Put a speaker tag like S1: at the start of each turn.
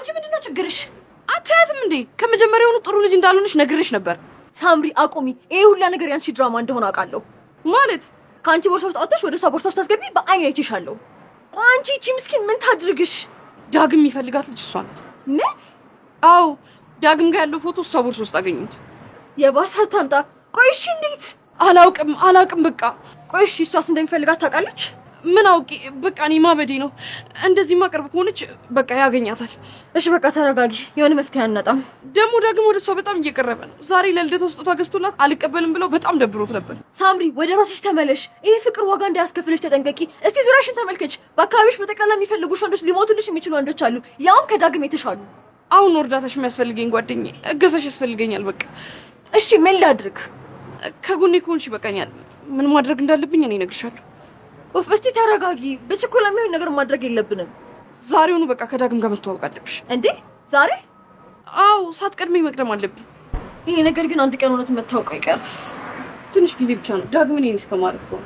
S1: አንቺ ምንድነው ችግርሽ?
S2: አታያትም እንዴ? ከመጀመሪያውኑ ጥሩ ልጅ እንዳልሆነሽ ነግሬሽ ነበር።
S1: ሳምሪ አቁሚ። ይሄ ሁላ ነገር ያንቺ ድራማ እንደሆነ አውቃለሁ።
S2: ማለት
S1: ከአንቺ ቦርሳ ውስጥ አውጥተሽ ወደ እሷ ቦርሳ ውስጥ ታስገቢ በአይን አይቼሻለሁ። አንቺ እቺ ምስኪን ምን ታድርግሽ?
S2: ዳግም የሚፈልጋት ልጅ እሷ ናት።
S1: ምን?
S2: አዎ ዳግም ጋር ያለው ፎቶ እሷ ቦርሳ ውስጥ አገኙት።
S1: የባሰ ታምጣ። ቆይ እሺ እንዴት?
S2: አላውቅም በቃ።
S1: ቆይ እሺ እሷስ እንደሚፈልጋት ታውቃለች?
S2: ምን አውቄ በቃ እኔ ማበዴ ነው። እንደዚህ ማቀርብ ከሆነች በቃ ያገኛታል።
S1: እሺ በቃ ተረጋጊ። የሆነ መፍትሄ አናጣም።
S2: ደግሞ ዳግም ወደ እሷ በጣም እየቀረበ ነው። ዛሬ ለልደቷ ስጦታ ገዝቶላት አልቀበልም ብለው በጣም ደብሮት ነበር።
S1: ሳምሪ ወደ ራስሽ ተመለሽ። ይሄ ፍቅር ዋጋ እንዳያስከፍልሽ ተጠንቀቂ። እስቲ ዙሪያሽን ተመልከች። በአካባቢሽ በጠቅላላ የሚፈልጉሽ ወንዶች፣ ሊሞቱልሽ የሚችሉ ወንዶች አሉ፣ ያውም ከዳግም የተሻሉ።
S2: አሁን እርዳታሽ የሚያስፈልገኝ ጓደኛዬ፣ እገዛሽ ያስፈልገኛል። በቃ
S1: እሺ ምን ላድርግ?
S2: ከጎኔ ከሆንሽ ይበቃኛል። ምን ማድረግ እንዳለብኝ እኔ እነግርሻለሁ።
S1: ኦፍ እስቲ ተረጋጊ። በችኮላ የሚሆን ነገር ማድረግ የለብንም።
S2: ዛሬውኑ በቃ ከዳግም ጋር መተዋወቅ አለብሽ።
S1: እንዴ ዛሬ?
S2: አዎ ሳትቀድመኝ መቅደም አለብኝ።
S1: ይሄ ነገር ግን አንድ ቀን እውነት መታወቅ አይቀርም።
S2: ትንሽ ጊዜ ብቻ ነው ዳግም እኔን እስከማረግ ነው።